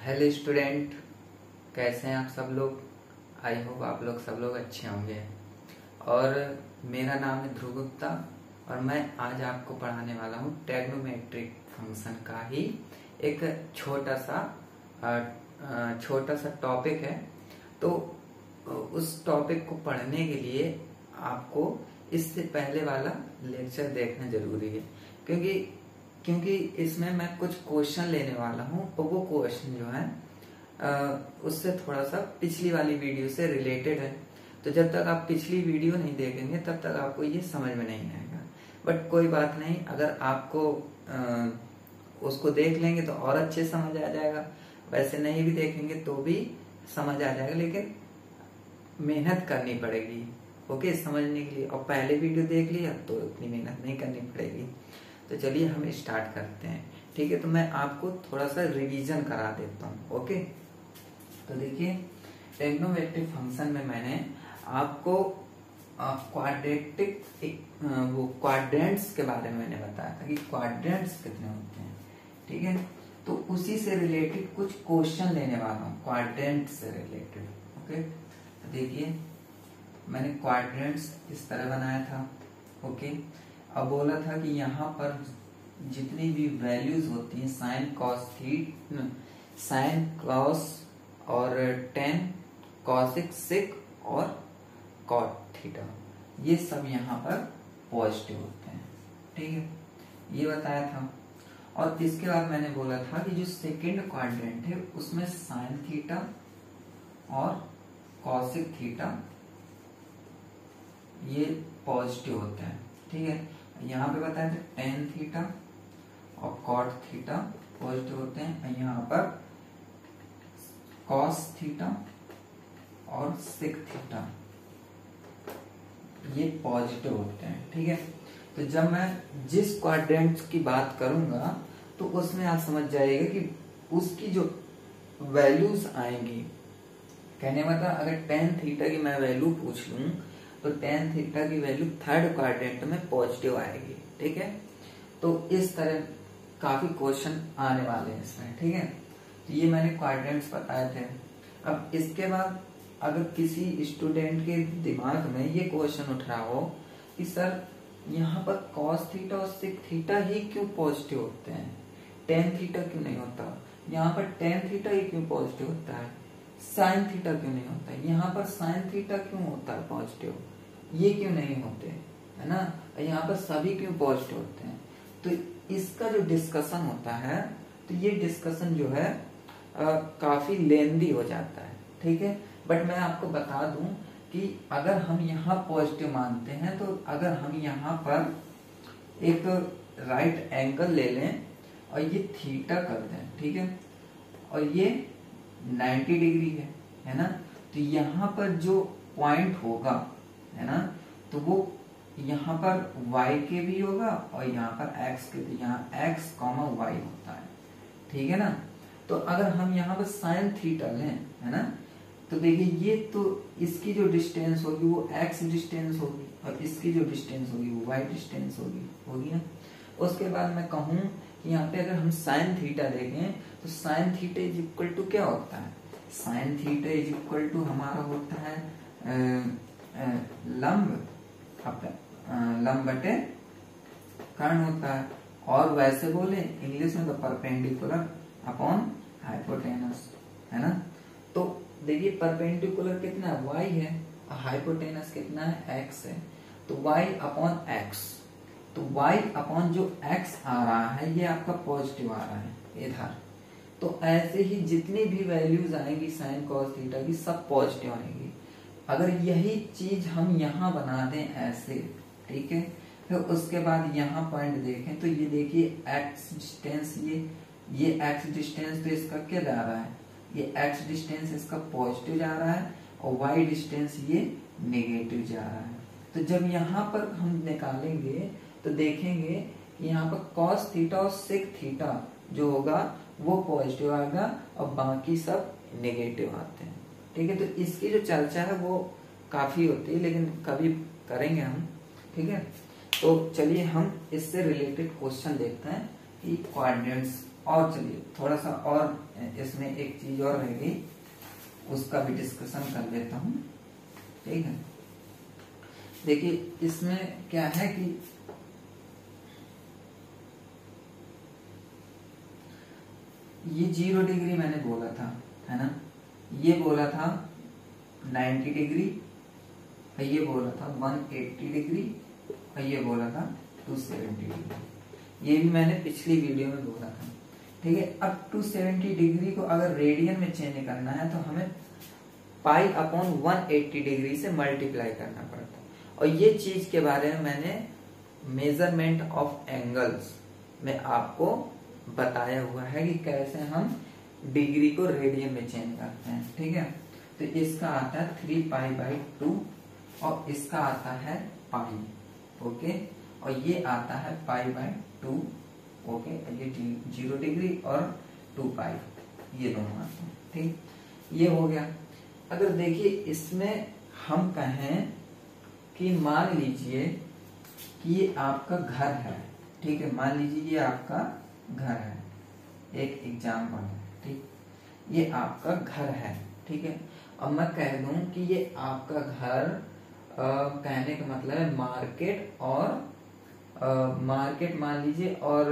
Hello student, कैसे हैं आप सब लोग। आई होप आप लोग सब लोग अच्छे होंगे। और मेरा नाम है ध्रुव गुप्ता और मैं आज आपको पढ़ाने वाला हूँ ट्रिग्नोमेट्रिक फंक्शन का ही एक छोटा सा टॉपिक है। तो उस टॉपिक को पढ़ने के लिए आपको इससे पहले वाला लेक्चर देखना जरूरी है, क्योंकि इसमें मैं कुछ क्वेश्चन लेने वाला हूँ और वो क्वेश्चन जो है उससे थोड़ा सा पिछली वाली वीडियो से रिलेटेड है। तो जब तक आप पिछली वीडियो नहीं देखेंगे तब तक आपको ये समझ में नहीं आएगा। बट कोई बात नहीं, अगर आपको उसको देख लेंगे तो और अच्छे समझ आ जाएगा, वैसे नहीं भी देखेंगे तो भी समझ आ जाएगा, लेकिन मेहनत करनी पड़ेगी ओके समझने के लिए। और पहले वीडियो देख लिया तो उतनी मेहनत नहीं करनी पड़ेगी। तो चलिए हम स्टार्ट करते हैं, ठीक है। तो मैं आपको थोड़ा सा रिवीजन करा देता हूँ ओके। तो देखिए, ट्रिग्नोमेट्रिक फंक्शन में मैंने आपको क्वाड्रेंट्स के बारे में मैंने बताया था कि क्वाड्रेंट्स कितने होते हैं, ठीक है। तो उसी से रिलेटेड कुछ क्वेश्चन लेने वाला हूँ क्वाड्रेंट से रिलेटेड ओके। तो देखिए, मैंने क्वाड्रेंट्स इस तरह बनाया था ओके। अब बोला था कि यहाँ पर जितनी भी वैल्यूज होती हैं साइन कॉस और टेन कॉसिक सिक और कॉट थीटा, ये सब यहाँ पर पॉजिटिव होते हैं, ठीक है, ये बताया था। और इसके बाद मैंने बोला था कि जो सेकंड क्वाड्रेंट है उसमें साइन थीटा और कॉसिक थीटा ये पॉजिटिव होते हैं, ठीक है। यहाँ पे बताया था टेन थीटा और कॉट थीटा पॉजिटिव होते हैं, यहाँ पर कॉस थीटा और सिक थीटा ये पॉजिटिव होते हैं, ठीक है। तो जब मैं जिस क्वाड्रेंट की बात करूंगा तो उसमें आप समझ जाइएगा कि उसकी जो वैल्यूज आएंगी, कहने मतलब अगर टेन थीटा की मैं वैल्यू पूछ लूं तो टेन थीटा की वैल्यू थर्ड क्वाड्रेंट में पॉजिटिव आएगी, ठीक है। तो इस तरह काफी क्वेश्चन आने वाले हैं इसमें, ठीक है। तो ये मैंने क्वाड्रेंट्स बताए थे। अब इसके बाद अगर किसी स्टूडेंट के दिमाग में ये क्वेश्चन उठ रहा हो कि सर यहाँ पर कॉस थीटा और सिक थीटा ही क्यों पॉजिटिव होते हैं, टेन थीटा क्यों नहीं होता, यहाँ पर टेन थीटा ही क्यों पॉजिटिव होता है, साइन थीटा क्यों नहीं होता है, यहाँ पर साइन थीटा क्यों होता है पॉजिटिव, ये क्यों नहीं होते, है ना, यहाँ पर सभी क्यों पॉजिटिव होते हैं। तो इसका जो डिस्कशन होता है तो ये डिस्कशन जो है काफी लेंदी हो जाता है, ठीक है। बट मैं आपको बता दूं कि अगर हम यहाँ पॉजिटिव मानते हैं तो अगर हम यहाँ पर एक राइट एंगल ले लें और ये थीटा कर दें, ठीक है, और ये 90 डिग्री है ना, तो यहाँ पर जो पॉइंट होगा है ना, तो वो यहाँ पर y के भी होगा और यहाँ पर x के, तो यहाँ x, y होता है, ठीक है ना। तो अगर हम यहाँ पर साइन थीटा लें है ना, तो देखिए ये तो इसकी जो डिस्टेंस होगी वो x डिस्टेंस होगी और इसकी जो डिस्टेंस होगी वो y डिस्टेंस होगी ना। उसके बाद मैं कहूँ कि यहाँ पे अगर हम साइन थीटा देखें तो sine theta is equal to क्या होता है, sine theta is equal to हमारा होता है लंब बटे कर्ण होता है, और वैसे बोले इंग्लिश में तो परपेंडिकुलर अपॉन हाइपोटेनस, है ना। तो देखिए परपेंडिकुलर कितना है, y है, और हाइपोटेनस कितना है, x है। तो y अपॉन x, तो y अपॉन जो x आ रहा है ये आपका पॉजिटिव आ रहा है इधर। तो ऐसे ही जितनी भी वैल्यूज आएंगी साइन कॉस थीटा की सब पॉजिटिव आएंगी। अगर यही चीज हम यहाँ बना दें ऐसे, ठीक है, फिर उसके बाद यहाँ पॉइंट देखें तो ये देखिए x डिस्टेंस, ये x डिस्टेंस तो इसका क्या जा रहा है, ये x डिस्टेंस इसका पॉजिटिव जा रहा है और y डिस्टेंस ये नेगेटिव जा रहा है। तो जब यहाँ पर हम निकालेंगे तो देखेंगे कि यहाँ पर cos थीटा और sec थीटा जो होगा वो पॉजिटिव आएगा और बाकी सब नेगेटिव आते हैं, ठीक है। तो इसकी जो चर्चा है वो काफी होती है, लेकिन कभी करेंगे हम, ठीक है। तो चलिए हम इससे रिलेटेड क्वेश्चन देखते हैं कि क्वाड्रेंट्स और चलिए थोड़ा सा और इसमें एक चीज और रहेगी, उसका भी डिस्कशन कर लेता हूं, ठीक है। देखिए इसमें क्या है कि ये 0 डिग्री मैंने बोला था, है ना, ये बोला था 90 डिग्री, ये बोला था 180 डिग्री, और ये बोला था 270 डिग्री। ये भी मैंने पिछली वीडियो में बोला था, ठीक है। अब 270 डिग्री को अगर रेडियन में चेंज करना है तो हमें पाई अपॉन 180 डिग्री से मल्टीप्लाई करना पड़ता है। और ये चीज के बारे में मैंने मेजरमेंट ऑफ एंगल्स में आपको बताया हुआ है कि कैसे हम डिग्री को रेडियन में चेंज करते हैं, ठीक है। तो इसका आता है 3π/2 और इसका आता है पाई, ओके, और ये आता है π/2, ओके। ये 0 डिग्री और 2π, ये दोनों आते हैं, ठीक, ये हो गया। अगर देखिए इसमें हम कहें कि मान लीजिए कि ये आपका घर है, ठीक है, मान लीजिए ये आपका घर है, एक एग्जाम्पल है, ठीक, ये आपका घर है, ठीक है। अब मैं कह दूं कि ये आपका घर, कहने का मतलब है मार्केट, और मार्केट मान लीजिए, और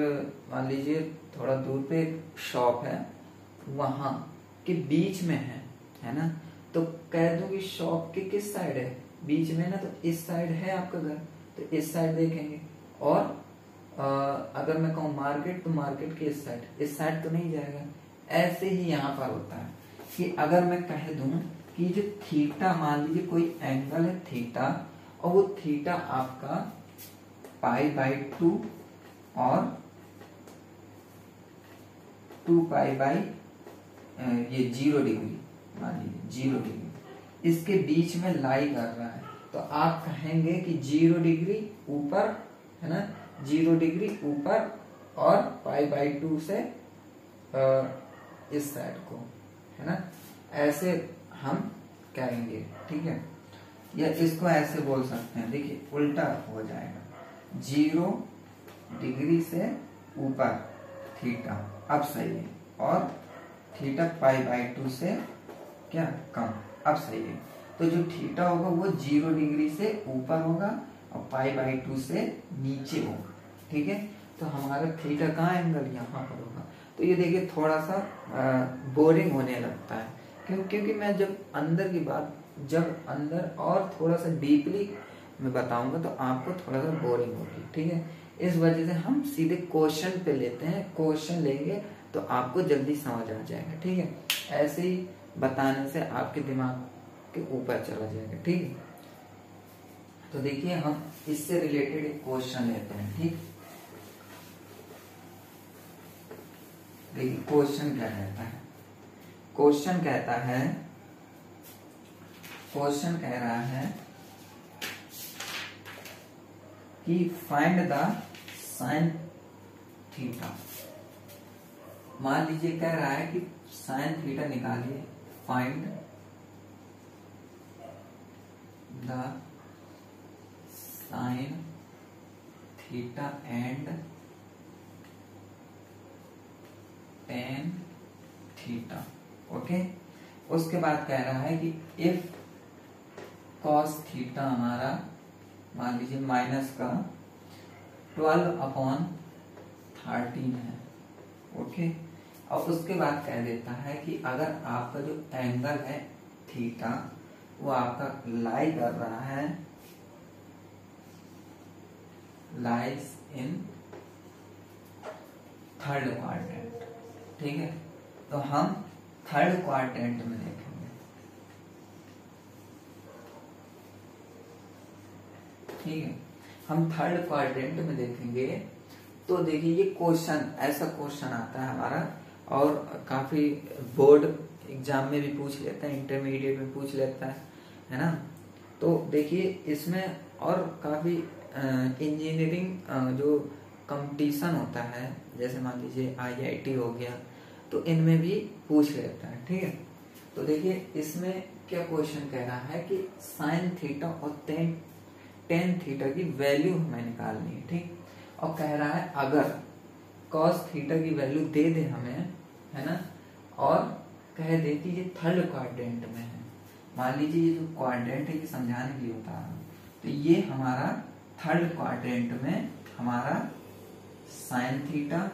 मान लीजिए थोड़ा दूर पे एक शॉप है, वहां के बीच में है ना। तो कह दूं कि शॉप के किस साइड है, बीच में ना, तो इस साइड है आपका घर, तो इस साइड देखेंगे। और अगर मैं कहूँ मार्केट, तो मार्केट के इस साइड तो नहीं जाएगा। ऐसे ही यहाँ पर होता है कि अगर मैं कह दूं कि जो थीटा, मान लीजिए कोई एंगल है थीटा, और वो थीटा आपका π/2 और 2π ये 0 डिग्री, मान लीजिए 0 डिग्री इसके बीच में लाई कर रहा है, तो आप कहेंगे कि 0 डिग्री ऊपर, है ना, 0 डिग्री ऊपर और π/2 से इस साइड को, है ना, ऐसे हम कहेंगे, ठीक है। या इसको ऐसे बोल सकते हैं, देखिए उल्टा हो जाएगा, 0 डिग्री से ऊपर थीटा, अब सही है, और थीटा π/2 से क्या कम, अब सही है। तो जो थीटा होगा वो 0 डिग्री से ऊपर होगा और π/2 से नीचे होगा, ठीक है। तो हमारा थीटा कहाँ एंगल, यहाँ पर होगा। तो ये देखिए थोड़ा सा बोरिंग होने लगता है, क्योंकि मैं जब अंदर की बात, जब अंदर और थोड़ा सा डीपली मैं बताऊंगा तो आपको थोड़ा सा बोरिंग होगी, ठीक है। इस वजह से हम सीधे क्वेश्चन पे लेते हैं, क्वेश्चन लेंगे तो आपको जल्दी समझ आ जाएगा, ठीक है। ऐसे ही बताने से आपके दिमाग के ऊपर चला जाएगा, ठीक है। तो देखिए हम इससे रिलेटेड एक क्वेश्चन लेते हैं, ठीक। देखिए क्वेश्चन क्या कहता है, क्वेश्चन कहता है, क्वेश्चन कह रहा है कि फाइंड द साइन थीटा। मान लीजिए कह रहा है कि साइन थीटा निकालिए, find the sine theta and ten theta, okay. उसके बाद कह रहा है कि इफ कॉस थीटा हमारा मान लीजिए माइनस का 12/13 है, ओके। और उसके बाद कह देता है कि अगर आपका जो एंगल है थीटा वो आपका लाई कर रहा है, लाइज इन थर्ड क्वाड्रेंट, ठीक है। तो हम थर्ड क्वाड्रेंट में देखेंगे, ठीक है। हम थर्ड क्वाड्रेंट में देखेंगे। तो देखिए ये क्वेश्चन, ऐसा क्वेश्चन आता है हमारा, और काफी बोर्ड एग्जाम में भी पूछ लेता है, इंटरमीडिएट में पूछ लेता है ना। तो देखिए इसमें और काफी इंजीनियरिंग जो कंपटीशन होता है, जैसे मान लीजिए IIT हो गया, तो इनमें भी पूछ लेता है, ठीक है। तो देखिए इसमें क्या क्वेश्चन कह रहा है कि साइन थीटा और टेन थीटा की वैल्यू हमें निकालनी है, ठीक। और कह रहा है कॉस थीटा की वैल्यू दे दे हमें, है ना, और कह दे कि ये थर्ड क्वाड्रेंट में है। मान लीजिए ये जो क्वाड्रेंट है ये समझाने के लिए बता रहा हूं, तो ये हमारा थर्ड क्वाड्रेंट में हमारा साइन थीटा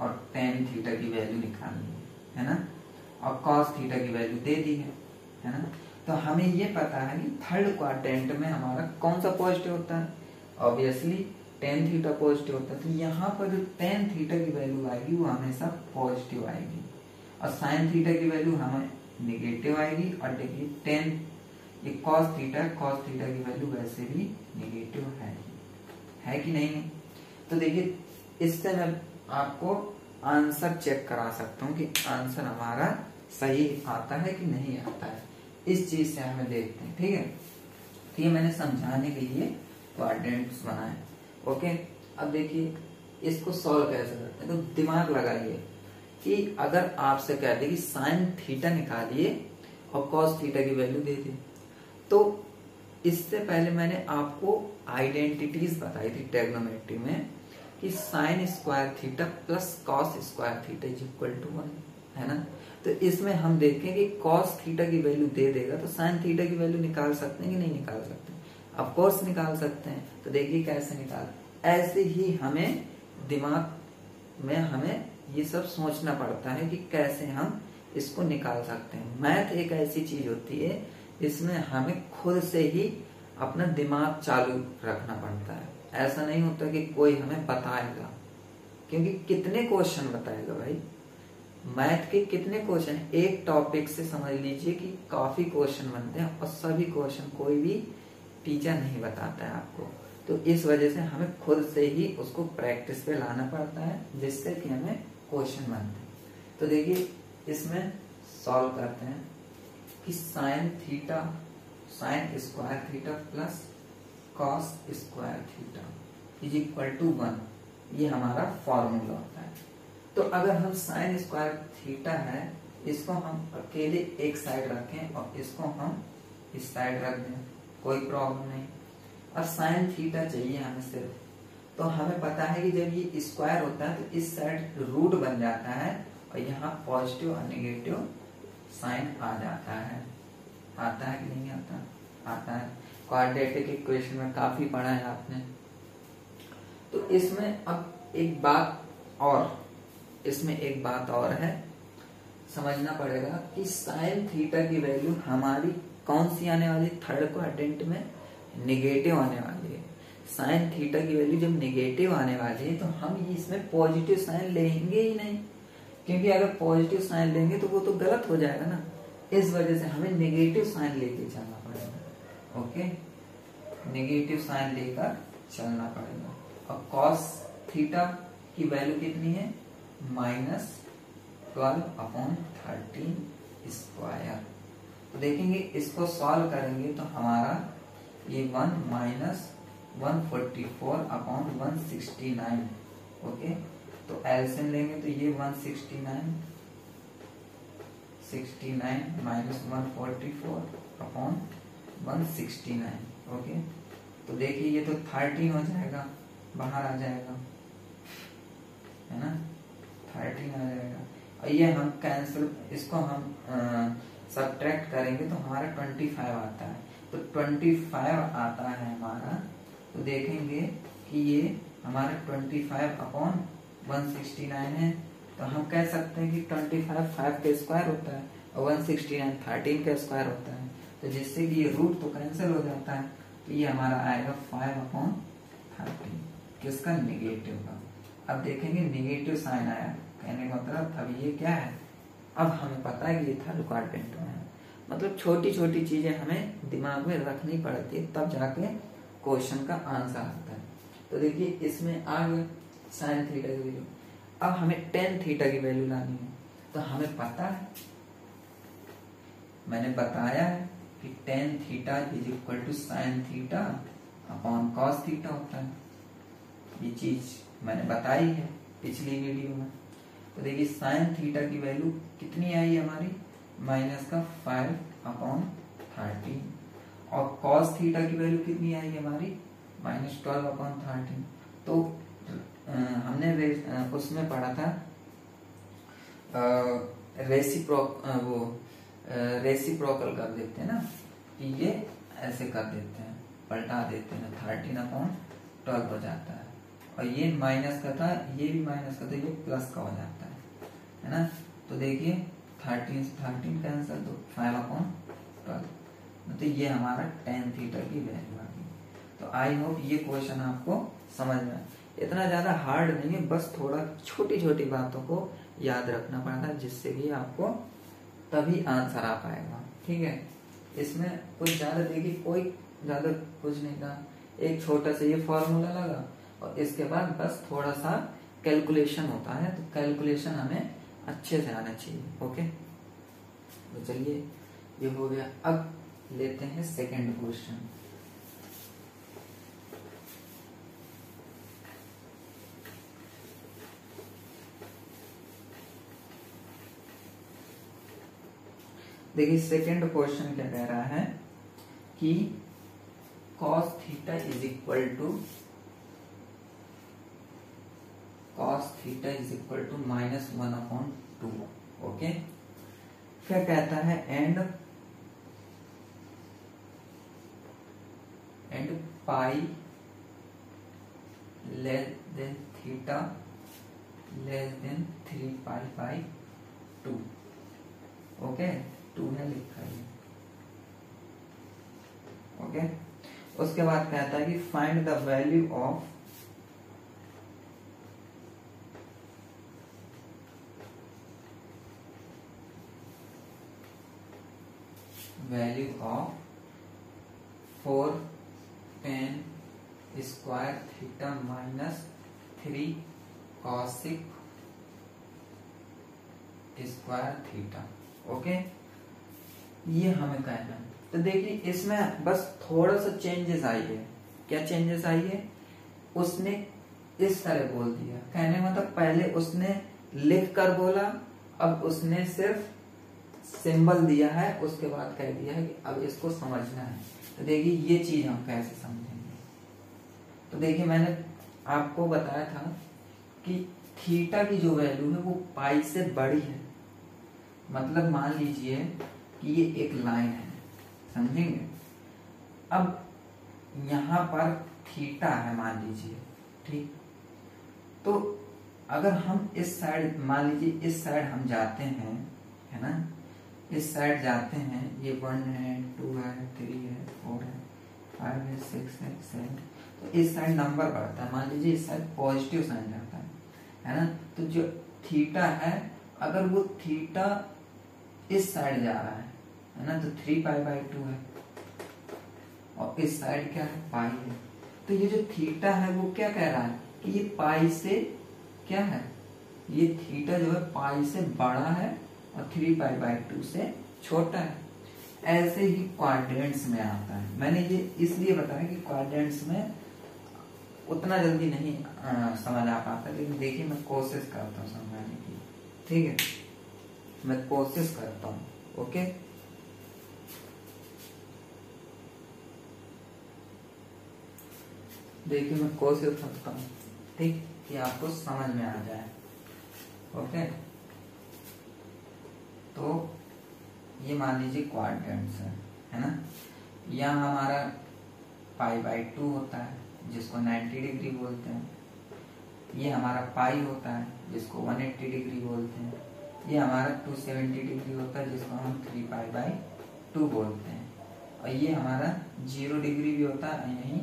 और टेन थीटा की वैल्यू निकालनी है ना, और कॉस थीटा की वैल्यू दे दी है ना। तो हमें ये पता है कि थर्ड क्वाड्रेंट में हमारा कौन सा पॉजिटिव होता है, ऑब्वियसली टेन थीटा पॉजिटिव होता है। तो यहाँ पर जो टेन थीटा की वैल्यू आएगी वो हमेशा पॉजिटिव आएगी, और साइन थीटा की वैल्यू हमें निगेटिव आएगी। और देखिए टेन ये कॉस थीटा की वैल्यू वैसे भी निगेटिव है कि नहीं। तो देखिए इससे मैं आपको आंसर चेक करा सकता हूँ कि आंसर हमारा सही आता है कि नहीं आता है, इस चीज से हमें देखते हैं। ठीक है, तो ये मैंने समझाने के लिए क्वाड्रेंट्स बनाए। ओके, अब देखिए इसको सॉल्व कैसे करते हैं। तो दिमाग लगाइए कि अगर आपसे कह दे कि साइन थीटा निकालिए और कॉस थीटा की वैल्यू दे दे, तो इससे पहले मैंने आपको आइडेंटिटीज बताई थी ट्रिग्नोमेट्री में कि sine square theta plus cos square theta is equal to 1, है ना। तो इसमें हम देखें कि कॉस थीटा की वैल्यू दे देगा तो साइन थीटा की वैल्यू निकाल सकते हैं कि नहीं निकाल सकते, ऑफ कोर्स निकाल सकते हैं। तो देखिए कैसे निकाल, ऐसे ही हमें दिमाग में हमें ये सब सोचना पड़ता है कि कैसे हम इसको निकाल सकते हैं। मैथ एक ऐसी चीज होती है इसमें हमें खुद से ही अपना दिमाग चालू रखना पड़ता है। ऐसा नहीं होता कि कोई हमें बताएगा, क्योंकि कितने क्वेश्चन बताएगा भाई, मैथ के कितने क्वेश्चन, एक टॉपिक से समझ लीजिए कि काफी क्वेश्चन बनते हैं और सभी क्वेश्चन कोई भी टीचर नहीं बताता है आपको। तो इस वजह से हमें खुद से ही उसको प्रैक्टिस पे लाना पड़ता है जिससे कि हमें क्वेश्चन बनते हैं। तो देखिए इसमें सॉल्व करते हैं कि sine square theta plus cos square theta is equal to 1, ये हमारा फॉर्मूला होता है। तो अगर हम साइन स्क्वायर थीटा है इसको हम अकेले एक साइड रखें और इसको हम इस साइड रख दें, कोई प्रॉब्लम नहीं। और साइन थीटा चाहिए हमें सिर्फ, तो हमें पता है कि जब ये स्क्वायर होता है तो इस साइड रूट बन जाता है और यहाँ पॉजिटिव और नेगेटिव साइन आ जाता है। आता है कि नहीं आता, आता है। क्वाड्रेटिक इक्वेशन में काफी पढ़ा है आपने। तो इसमें अब एक बात और है, समझना पड़ेगा कि साइन थीटा की वैल्यू हमारी कौन सी आने वाली, थर्ड क्वाड्रेंट में निगेटिव आने वाली है। साइन थीटा की वैल्यू जब निगेटिव आने वाली है तो हम इसमें पॉजिटिव साइन लेंगे ही नहीं, क्योंकि अगर पॉजिटिव साइन लेंगे तो वो तो गलत हो जाएगा ना। इस वजह से हमें नेगेटिव साइन लेके चलना पड़ेगा। ओके, नेगेटिव साइन लेकर चलना पड़ेगा। और कॉस थीटा की वैल्यू कितनी है, -12/13 स्क्वायर। तो देखेंगे इसको सॉल्व करेंगे तो हमारा ये 1 -144/169। ओके, तो एलसीएम लेंगे तो ये 169 -144/169। ओके, तो देखिए ये तो 13 हो जाएगा, बाहर आ जाएगा, है ना, 13 आ जाएगा। और ये हम कैंसिल, इसको हम सब्ट्रैक्ट करेंगे तो हमारा 25 आता है। तो 25 आता है हमारा, तो देखेंगे कि ये हमारा 25/169 है। तो हम कह सकते हैं कि 25 5 का स्क्वायर होता है और 169 13 का स्क्वायर होता है। तो जिससे कि ये रूट तो कैंसिल हो जाता है, तो ये हमारा आएगा 5/13, किसका, नेगेटिव का। अब देखेंगे नेगेटिव साइन आया, कहने का मतलब अब ये क्या है, अब हमें पता है कि ये थर्ड क्वाड्रेंट में है। मतलब छोटी छोटी चीजें हमें दिमाग में रखनी पड़ती है, तब जाके क्वेश्चन का आंसर आता है। तो देखिए इसमें आ गया साइन थीटा की वैल्यू। अब हमें टेन थीटा की वैल्यू लानी है, तो हमें पता है, मैंने बताया है कि tan theta is equal to sine theta upon cos theta होता है। ये चीज मैंने बताई है पिछली वीडियो में। तो देखिए साइन थीटा की वैल्यू कितनी आई हमारी, -5/13, और कॉस थीटा की वैल्यू कितनी आई हमारी, -12/13। तो हमने उसमें पढ़ा था रेसिप्रोकल कर देते हैं ना, कि ये ऐसे कर देते हैं, पलटा देते हैं, 13/12 हो जाता है। और ये माइनस का था, ये भी माइनस का था, ये प्लस का हो जाता है ना। तो देखिए 13 से 13 कैंसिल, तो 5/12, तो ये हमारा tan थीटा की वैल्यू आ गई। तो आई होप ये क्वेश्चन आपको समझ में, इतना ज्यादा हार्ड नहीं है, बस थोड़ा छोटी छोटी बातों को याद रखना पड़ता है, जिससे कि आपको तभी आंसर आ पाएगा। ठीक है, इसमें कुछ ज्यादा देखिए, कोई ज्यादा कुछ नहीं था, एक छोटा सा ये फॉर्मूला लगा और इसके बाद बस थोड़ा सा कैलकुलेशन होता है, तो कैलकुलेशन हमें अच्छे से आना चाहिए। ओके, तो चलिए ये हो गया। अब लेते हैं सेकंड क्वेश्चन। देखिए सेकंड क्वेश्चन क्या कह रहा है कि cos theta is equal to -1/2। Okay, क्या कहता है, and pi less than theta less than 3π/2। Okay, 2 है लिखा है। ओके, उसके बाद कहता है कि find the value of four tan square theta -3 cosec square theta. Okay, ये हमें कहना है। तो देखिए इसमें बस थोड़ा सा चेंजेस आई है। क्या चेंजेस आई है, उसने इस तरह बोल दिया, कहने मतलब पहले उसने लिख कर बोला, अब उसने सिर्फ सिंबल दिया है, उसके बाद कह दिया है कि अब इसको समझना है। तो देखिए ये चीज हम कैसे समझेंगे। तो देखिए मैंने आपको बताया था कि थीटा की जो वैल्यू है वो पाई से बड़ी है। मतलब मान लीजिए कि ये एक लाइन है, समझेंगे। अब यहां पर थीटा है मान लीजिए, ठीक। तो अगर हम इस साइड, मान लीजिए इस साइड हम जाते हैं, है ना, इस साइड जाते हैं, ये 1 है, 2 है, 3 है, 4 है, 5 है, 6 है, 7, तो इस साइड नंबर बढ़ता है। मान लीजिए इस साइड पॉजिटिव साइन जाता है ना। तो जो थीटा है, अगर वो थीटा इस साइड जा रहा है ना, तो 3π/2 है, और इस साइड क्या है, पाई है। तो ये जो थीटा है वो क्या कह रहा है कि ये पाई से क्या है, ये थीटा जो है पाई से बड़ा है और 3π/2 से छोटा है। ऐसे ही क्वाड्रेंट्स में आता है। मैंने ये इसलिए बताया कि क्वाड्रेंट्स में उतना जल्दी नहीं समझ आ पाता, लेकिन देखिए मैं कोशिश करता हूँ समझाने की। ठीक है, मैं कोशिश करता हूँ। ओके, देखिए मैं कोशिश करता हूँ, ठीक, कि आपको समझ में आ जाए। ओके, तो ये मान लीजिए क्वाड्रेंट्स है ना। यहाँ हमारा π/2 होता है, जिसको 90 डिग्री बोलते हैं। ये हमारा पाई होता है, जिसको 180 डिग्री बोलते हैं। ये हमारा 270 डिग्री होता है, जिसको हम 3π/2 बोलते हैं। और ये हमारा 0 डिग्री भी होता है, यही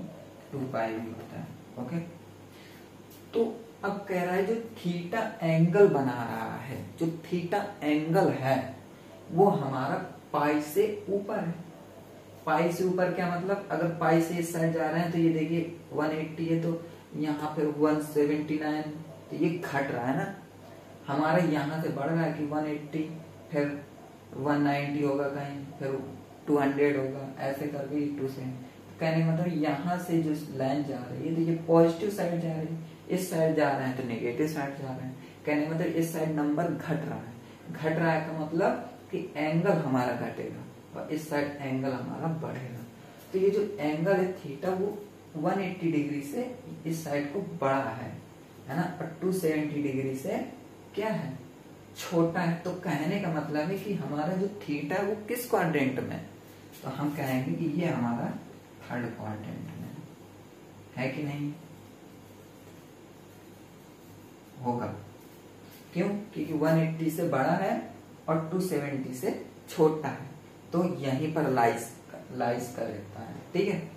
2π भी होता है। ओके, तो अब कह रहा है जो थीटा एंगल बना रहा है, जो थीटा एंगल है वो हमारा पाई से ऊपर है। पाई से ऊपर क्या मतलब, अगर पाई से इस साइड जा रहे हैं तो ये देखिए 180 है, तो यहाँ फिर 179, तो ये घट रहा है ना। हमारा यहाँ से बढ़ रहा है कि 180, फिर 190 होगा कहीं, फिर 200 होगा, ऐसे करके 270। कहने का मतलब यहाँ से जो लाइन जा रही है, तो ये पॉजिटिव साइड जा रही है, इस साइड जा रहे हैं तो नेगेटिव साइड जा रहे हैं। कहने का मतलब इस साइड नंबर घट रहा है। घट रहा है का मतलब कि एंगल हमारा घटेगा और इस साइड एंगल हमारा बढ़ेगा। तो ये जो एंगल है थीटा, वो 180 डिग्री से इस साइड को बढ़ा है है ना, और 270 डिग्री से क्या है, छोटा है। तो कहने का मतलब है कि हमारा जो थीटा है वो किस क्वाड्रेंट में, तो हम कहेंगे कि ये हमारा थर्ड क्वाड्रेंट में है कि नहीं, होगा। क्यों? क्योंकि 180 से बड़ा है और 270 से छोटा है, तो यहीं पर लाइज कर लेता है। ठीक है,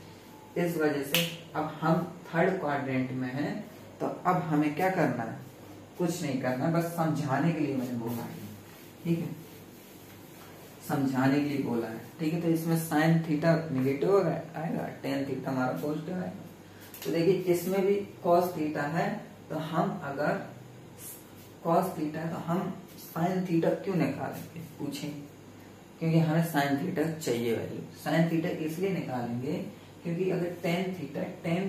इस वजह से अब हम थर्ड क्वाड्रेंट में हैं। तो अब हमें क्या करना है, कुछ नहीं करना, बस समझाने के लिए मैंने बोला है। ठीक है, समझाने के लिए बोला है। ठीक है, तो इसमें साइन थीटा निगेटिव आएगा, टेन थीटा हमारा पॉजिटिव आएगा। तो देखिए इसमें भी कॉस थीटा है, तो हम अगर कॉस थीटा है तो हम साइन थीटा क्यों निकालेंगे, पूछें, क्योंकि हमें साइन थीटा चाहिए वैल्यू। साइन थीटा इसलिए निकालेंगे क्योंकि अगर टेन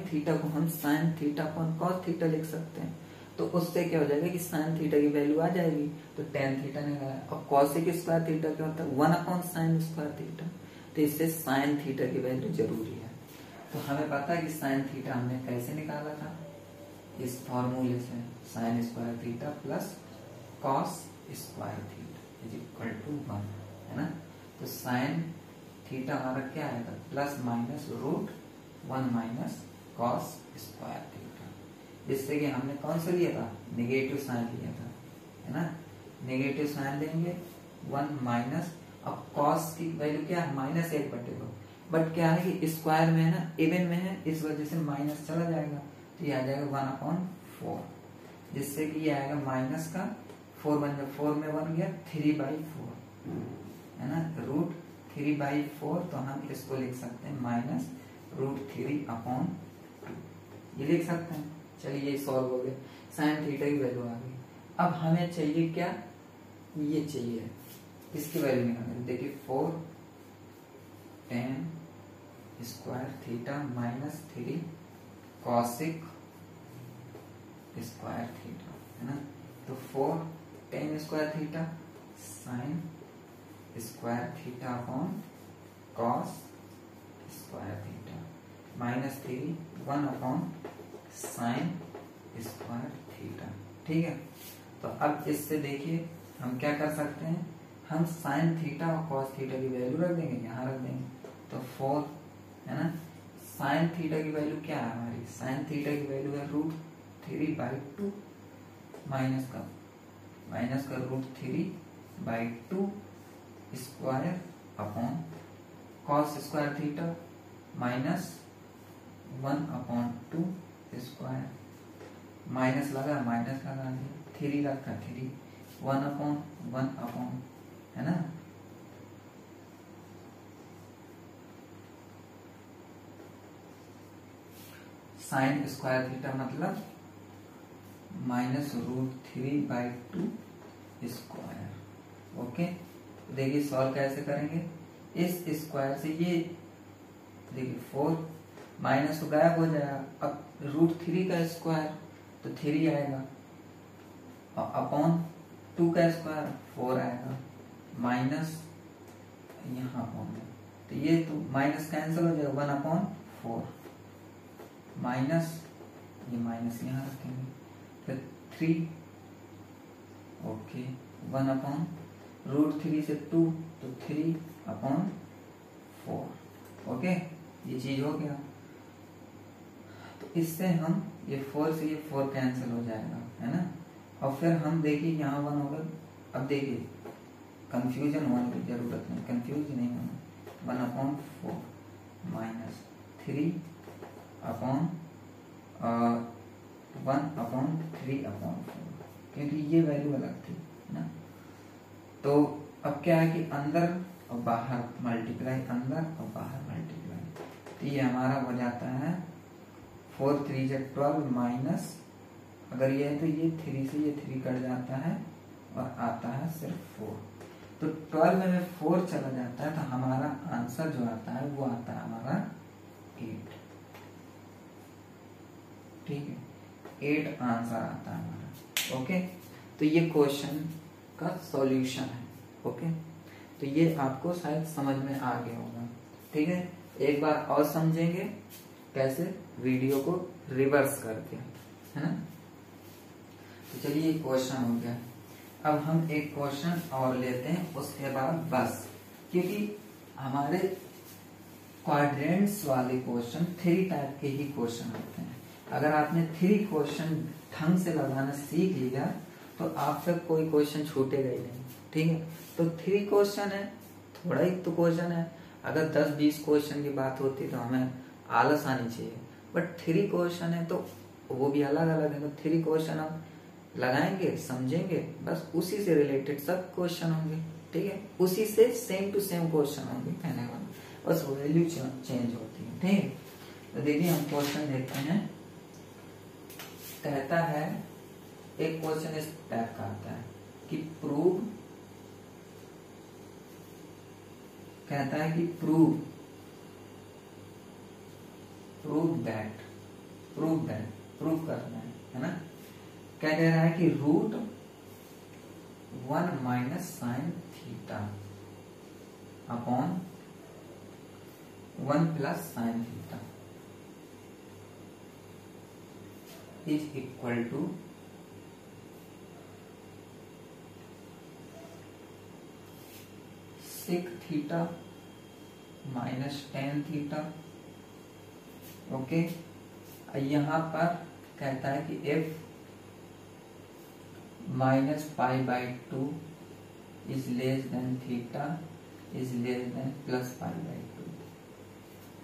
थीटा को हम sign theta upon cos theta लिख सकते हैं, तो उससे क्या हो जाएगा कि साइन थीटा की वैल्यू आ जाएगी, तो टेन थीटा निकाला। और कॉसेक स्क्वायर थीटा क्या होता है, 1 अपॉन साइन स्क्वायर थीटा, तो इससे साइन थीटा की वैल्यू जरूरी है। तो हमें पता है कि साइन थीटा हमने कैसे निकाला था, इस फॉर्मूले से, sine square theta plus cos square theta is equal to 1, है ना। तो साइन थीटा हमारा क्या आएगा, plus minus root 1 minus cos square theta, जिससे कि हमने कौन सा लिया था, नेगेटिव साइन लिया था, है ना। नेगेटिव साइन लेंगे 1 माइनस, अब कॉस की वैल्यू क्या है, -1/2, बट क्या है कि स्क्वायर में है ना, इवन में है, इस वजह से माइनस चला जाएगा, तो ये आ जाएगा 1/4, जिससे कि ये आएगा माइनस का 4 बन जाएगा, 4 में 1 गया, 3/4, है ना, रूट 3/4। तो हम इसको लिख सकते हैं माइनस रूट 3/2, ये लिख सकते हैं। चलिए ये सॉल्व हो गया, साइन थीटा की वैल्यू आ गई। अब हमें चाहिए क्या, ये चाहिए, इसकी वैल्यू निकालेंगे। देखिए 4 tan square theta minus 3 cosec square theta, है ना। तो 4 tan square theta sine square theta upon cos square theta minus 3 1 upon sine square theta. ठीक है, तो अब इससे देखिए हम क्या कर सकते हैं, हम साइन थीटा और कॉस थीटा की वैल्यू रख देंगे, यहाँ रख देंगे, तो 4, है ना। साइन थीटा की वैल्यू क्या है हमारी, साइन थीटा की वैल्यू है रूट 3/2 माइनस का root 3/2 square upon cos square theta minus 1/2 square, minus लगा दिया, 3 रखा 3, 1/1 है ना। साइन स्क्वायर थीटा मतलब माइनस रूट 3/2 स्क्वायर। ओके, देखिए सॉल्व कैसे करेंगे, इस स्क्वायर से ये देखिए 4 माइनस तो गायब हो जाएगा, अब रूट 3 का स्क्वायर तो 3 आएगा, और अपॉन 2 का स्क्वायर 4 आएगा, माइनस यहाँ अपॉन, तो ये तो माइनस कैंसिल हो जाएगा, 1/4 माइनस, ये माइनस यहाँ रखेंगे, फिर 3, ओके, 1/, रूट 3 से 2 तो 3/4, ओके, ये चीज हो गया। तो इससे हम ये 4 से ये 4 कैंसिल हो जाएगा, है ना। और फिर हम देखिए यहाँ 1 होगा, अब देखिए कंफ्यूजन होने की जरूरत नहीं, कंफ्यूज नहीं होना, 1/4 माइनस 3/1/3/4, क्योंकि ये वैल्यू अलग थी ना। तो अब क्या है कि अंदर और बाहर मल्टीप्लाई, अंदर और बाहर मल्टीप्लाई, तो ये हमारा हो जाता है 4 3 12 माइनस, अगर ये है तो ये 3 से ये 3 कट जाता है और आता है सिर्फ 4, तो 12 में 4 चला जाता है, तो हमारा आंसर जो आता है वो आता है हमारा 8। ठीक है, 8 आंसर आता है हमारा। ओके, तो ये क्वेश्चन का सॉल्यूशन है। ओके, तो ये आपको शायद समझ में आ गया होगा। ठीक है, एक बार और समझेंगे कैसे, वीडियो को रिवर्स करके, है ना। तो चलिए क्वेश्चन हो गया। अब हम एक क्वेश्चन और लेते हैं, उसके बाद बस, क्योंकि हमारे क्वाड्रेंट्स वाले क्वेश्चन 3 टाइप के ही क्वेश्चन होते हैं। अगर आपने 3 क्वेश्चन ढंग से लगाना सीख लिया तो आपसे कोई क्वेश्चन छूटेगा ही नहीं, ठीक है। तो 3 क्वेश्चन है, थोड़ा ही तो क्वेश्चन है। अगर 10-20 क्वेश्चन की बात होती तो हमें आलस आनी चाहिए, बट 3 क्वेश्चन है तो वो भी अलग अलग है। तो 3 क्वेश्चन हम लगाएंगे, समझेंगे, बस उसी से रिलेटेड सब क्वेश्चन होंगे, ठीक है। उसी से सेम टू सेम क्वेश्चन होंगे, कहने वाला बस वैल्यू चेंज होती है, ठीक है। तो देखिए हम क्वेश्चन देखते हैं। कहता है, एक क्वेश्चन इस टाइप का आता है कि प्रूव, कहता है कि प्रूव दैट, प्रूव करना है ना। क्या कह रहा है कि root 1 minus sine theta upon 1 plus sine theta is equal to sec theta minus tan theta. Okay, यहां पर कहता है कि f minus pi by 2 is less than theta is less than plus pi by 2,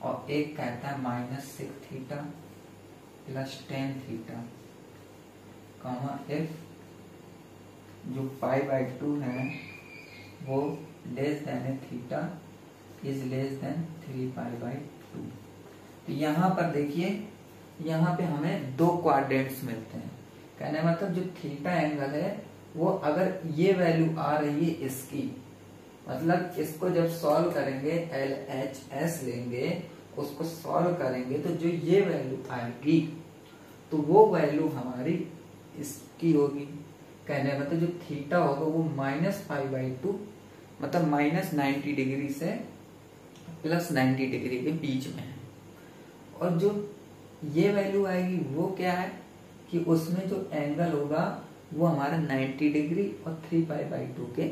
और एक कहता है minus sec theta plus tan theta comma f जो पाई बाई 2 है वो less than theta is less than 3 pi by 2। तो यहाँ पर देखिए, यहाँ पे हमें 2 क्वाड्रेंट्स मिलते हैं। कहने मतलब जो थीटा एंगल है वो अगर ये वैल्यू आ रही है इसकी, मतलब इसको जब सॉल्व करेंगे LHS लेंगे, उसको सॉल्व करेंगे तो जो ये वैल्यू आएगी तो वो वैल्यू हमारी इसकी होगी। कहने मतलब जो थीटा होगा वो माइनस पाई बाई 2, मतलब माइनस 90 डिग्री से प्लस 90 डिग्री के बीच में है। और जो ये वैल्यू आएगी वो क्या है कि उसमें जो एंगल होगा वो हमारा 90 डिग्री और 3 पाई बाई 2 के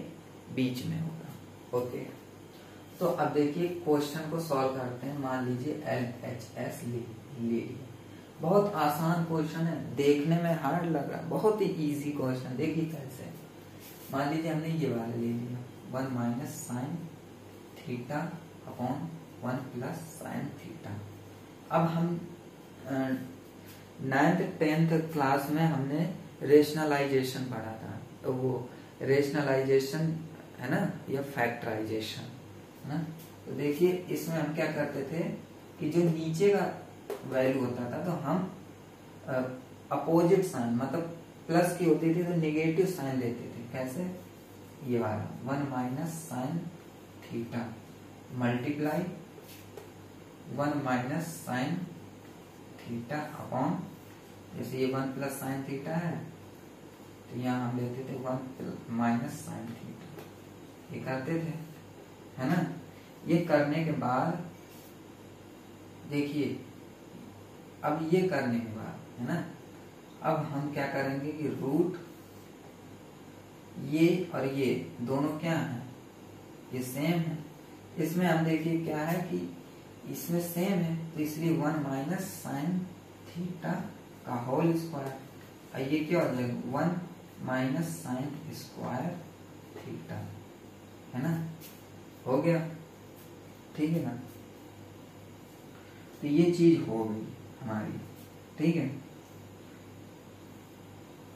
बीच में होगा। ओके, तो अब देखिए क्वेश्चन को सॉल्व करते हैं। मान लीजिए LHS ले लिया, बहुत आसान क्वेश्चन है, देखने में हार्ड लग रहा है, बहुत ही इजी क्वेश्चन। देखिए कैसे, मान लीजिए हमने ये वाला ले लिया 1 minus sine theta upon 1 plus sine theta. अब हम 9th 10th क्लास में हमने रेशनलाइजेशन पढ़ा था, तो वो रेशनलाइजेशन है ना, या फैक्टराइजेशन है ना। तो देखिए इसमें हम क्या करते थे कि जो नीचे का वैल्यू होता था तो हम अपोजिट साइन, मतलब प्लस की होती थी तो नेगेटिव साइन लेते थे। कैसे, ये वाला 1 minus sine theta multiply 1 minus sine theta upon, जैसे ये 1 प्लस साइन थीटा है तो यहाँ हम लेते थे 1 माइनस साइन थीटा, ये करते थे, है ना। ये करने के बाद देखिए, अब ये करने के बाद है ना, अब हम क्या करेंगे कि रूट ये और ये दोनों क्या है, ये सेम है। इसमें हम देखिए क्या है कि इसमें सेम है तो इसलिए 1 माइनस साइन थीटा का होल स्क्वायर, और ये क्या हो जाएगा 1 माइनस साइन स्क्वायर थीटा, है ना, हो गया, ठीक है ना। तो ये चीज हो गई हमारी, ठीक है।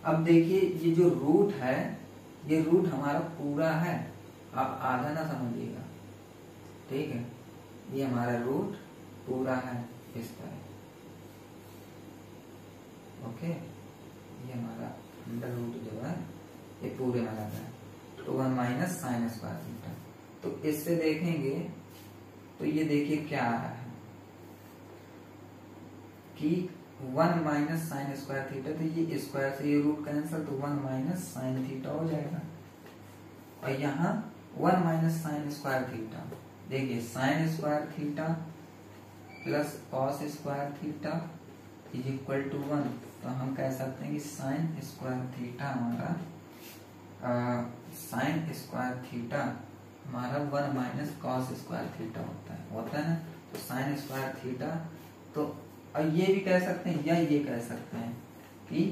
अब देखिए ये जो रूट है, ये रूट हमारा पूरा है, आप आधा ना समझिएगा, ठीक है। ये हमारा रूट पूरा है इस तरह, ओके। ये हमारा अंडर रूट जो है ये पूरे में लगा है, तो 1 माइनस साइन स्क्वायर थीटा। तो इससे देखेंगे तो ये देखिए क्या आ रहा है कि 1 माइनस साइन स्क्वायर थीटा, तो ये स्क्वायर से ये रूट कैंसिल, तो 1 माइनस साइन थीटा हो जाएगा। और यहाँ 1 माइनस साइन स्क्वायर थीटा, देखिए sine square theta plus cos square theta is equal to 1, तो हम कह सकते हैं कि साइन स्क्वायर थीटा हमारा one minus cos square theta होता है ना। तो साइन स्क्वायर थीटा, तो अब ये भी कह सकते हैं या ये कह सकते हैं कि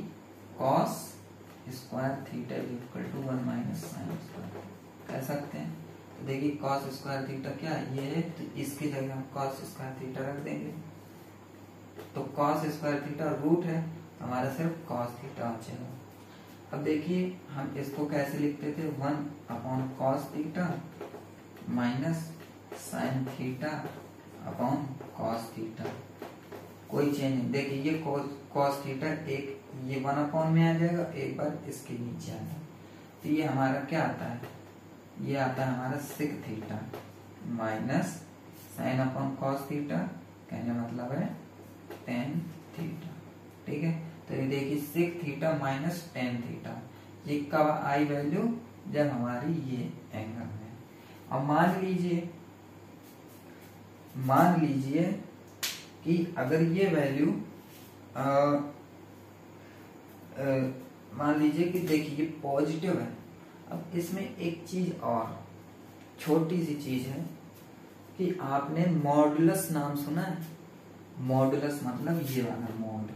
cos square theta is equal to 1 minus sine square कह सकते हैं। तो देखिए कॉस स्क्वायर थीटा क्या ये है, तो इसकी जगह हम कॉस स्क्वायर थीटा रख देंगे। तो कॉस स्क्वायर थीटा रूट है, तो हमारा सिर्फ कॉस थीटा बचेगा। अब देखिए हम इसको कैसे लिखते थे, 1 upon cos theta minus sine theta upon cos theta, कोई चेंज नहीं। देखिए ये कॉस थीटा एक ये 1 अपॉन में आ जाएगा, एक बार इसके नीचे आ जाएगा। तो ये हमारा क्या आता है, ये आता है हमारा sec theta minus sine upon cos theta, कहने मतलब है टेन थीटा। ठीक है, तो ये देखिए सिक थीटा माइनस टेन थीटा, ये कब आई वैल्यू, जब हमारी ये एंगल है। अब मान लीजिए कि अगर ये वैल्यू मान लीजिए कि देखिए ये पॉजिटिव है। अब इसमें एक चीज और छोटी सी चीज है कि आपने मॉडुलस नाम सुना है। मॉडुलस मतलब ये वाला मॉड,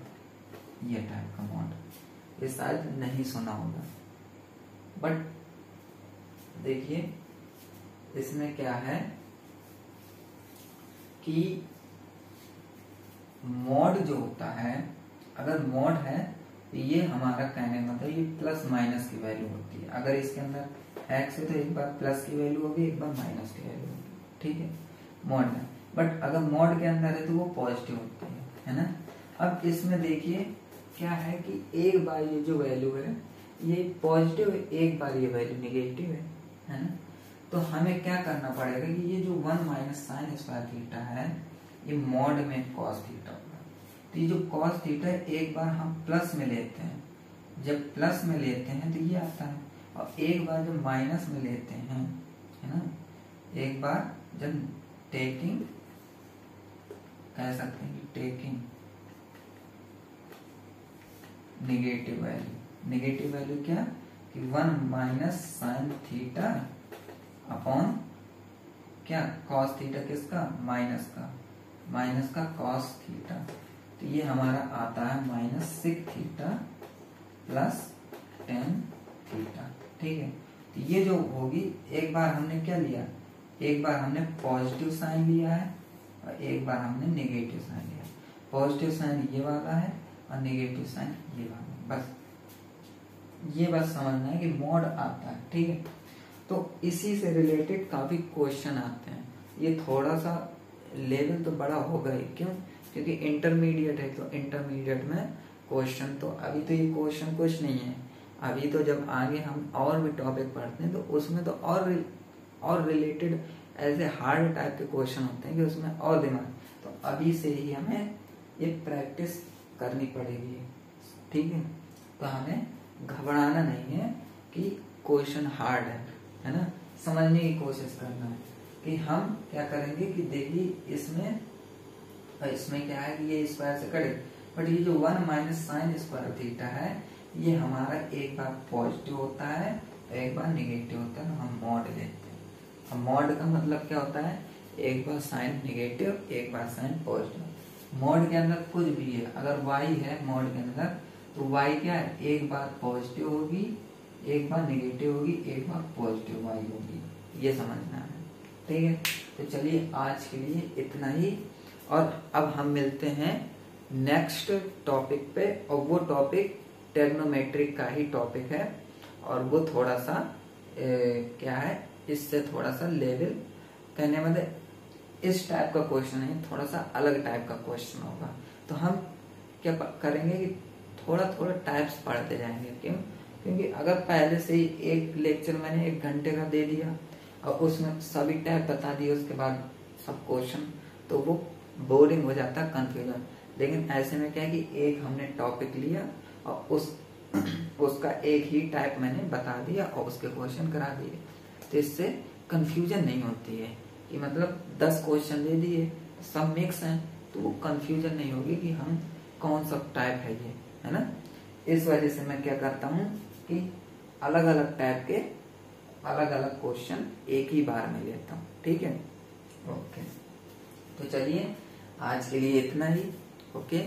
ये टाइप का मॉड, ये शायद नहीं सुना होगा। बट देखिए इसमें क्या है कि मॉड जो होता है, अगर मॉड है तो ये हमारा कहने का मतलब ये प्लस माइनस की वैल्यू होती है। अगर इसके अंदर एक्स है तो एक बार प्लस की वैल्यू होगी, एक बार माइनस की वैल्यू होगी। ठीक है, मॉड में। बट अगर मॉड के अंदर है तो वो पॉजिटिव होती है ना। अब इसमें देखिए क्या है कि एक बार ये जो वैल्यू है ये पॉजिटिव है, एक बार ये वैल्यू निगेटिव है ना। तो हमें क्या करना पड़ेगा कि ये जो 1 माइनस साइन स्क्वायर थीटा है ये मॉड में कॉस थीटा होगा। तो ये जो कॉस थीटा है एक बार हम प्लस में लेते हैं, जब प्लस में लेते हैं तो ये आता है, और एक बार जब माइनस में लेते हैं है ना, एक बार जब टेकिंग कह सकते हैं कि टेकिंग निगेटिव वैल्यू क्या कि 1 माइनस साइन थीटा अपॉन क्या कॉस थीटा, किसका माइनस का कॉस थीटा। तो ये हमारा आता है माइनस सिक थीटा प्लस टेन थीटा। ठीक है, तो ये जो होगी, एक बार हमने क्या लिया, एक बार हमने पॉजिटिव साइन लिया है और एक बार हमने नेगेटिव साइन लिया। पॉजिटिव साइन ये वाला है और नेगेटिव साइन ये वाला। बस समझना है कि मॉड आता है। ठीक है, तो इसी से रिलेटेड काफी क्वेश्चन आते हैं। ये थोड़ा सा लेवल तो बड़ा होगा ही, क्यों, क्योंकि इंटरमीडिएट है। तो इंटरमीडिएट में क्वेश्चन तो अभी तो ये क्वेश्चन कुछ नहीं है, अभी तो जब आगे हम और भी टॉपिक पढ़ते हैं तो उसमें तो और रिलेटेड ऐसे हार्ड टाइप के क्वेश्चन होते हैं कि उसमें और दिमाग, तो अभी से ही हमें ये प्रैक्टिस करनी पड़ेगी। ठीक है, तो हमें घबराना नहीं है कि क्वेश्चन हार्ड है ना, समझने की कोशिश करना है कि हम क्या करेंगे कि देखिए इसमें क्या है कि ये स्क्वायर से कटे, बट ये जो 1 माइनस साइन स्क्वायर थीटा है ये हमारा एक बार पॉजिटिव होता है एक बार निगेटिव होता है, हम मॉड लेते हैं। अब मॉड का मतलब क्या होता है, एक बार साइन निगेटिव एक बार साइन पॉजिटिव। मॉड के अंदर कुछ भी है, अगर y है मॉड के अंदर तो y क्या है, एक बार पॉजिटिव होगी एक बार निगेटिव होगी एक बार पॉजिटिव y होगी, ये समझना है। ठीक है, तो चलिए आज के लिए इतना ही, और अब हम मिलते हैं नेक्स्ट टॉपिक पे, और वो टॉपिक ट्रिग्नोमेट्रिक का ही टॉपिक है, और वो थोड़ा सा क्या है, इससे थोड़ा सा लेवल कहने मतलब इस टाइप का क्वेश्चन है, थोड़ा सा अलग टाइप का क्वेश्चन होगा। तो हम क्या करेंगे कि थोड़ा थोड़ा टाइप्स पढ़ते जाएंगे। क्यों, क्योंकि अगर पहले से ही एक लेक्चर मैंने 1 घंटे का दे दिया और उसमें सभी टाइप बता दिए उसके बाद सब क्वेश्चन, तो वो बोरिंग हो जाता है, कंफ्यूजन। लेकिन ऐसे में क्या है कि एक हमने टॉपिक लिया और उसका एक ही टाइप मैंने बता दिया और उसके क्वेश्चन करा दिए, तो इससे कंफ्यूजन नहीं होती है कि मतलब 10 क्वेश्चन दे दिए सब मिक्स हैं, तो वो कंफ्यूजन नहीं होगी कि हम कौन सा टाइप है ये, है ना। इस वजह से मैं क्या करता हूँ कि अलग अलग टाइप के अलग अलग क्वेश्चन एक ही बार में लेता हूँ, ठीक है। ओके, तो चलिए आज के लिए इतना ही। ओके,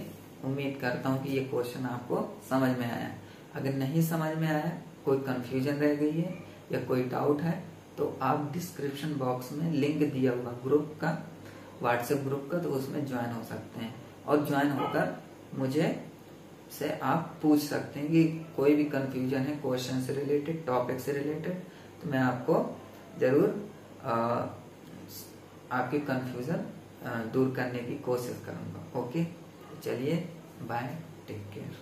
उम्मीद करता हूँ कि ये क्वेश्चन आपको समझ में आया। अगर नहीं समझ में आया, कोई कंफ्यूजन रह गई है या कोई डाउट है, तो आप डिस्क्रिप्शन बॉक्स में लिंक दिया हुआ ग्रुप का, व्हाट्सएप ग्रुप का, तो उसमें ज्वाइन हो सकते हैं और ज्वाइन होकर मुझे से आप पूछ सकते हैं कि कोई भी कंफ्यूजन है क्वेश्चन से रिलेटेड, टॉपिक से रिलेटेड, तो मैं आपको जरूर आपकी कंफ्यूजन दूर करने की कोशिश करूंगा। ओके, चलिए बाय, टेक केयर।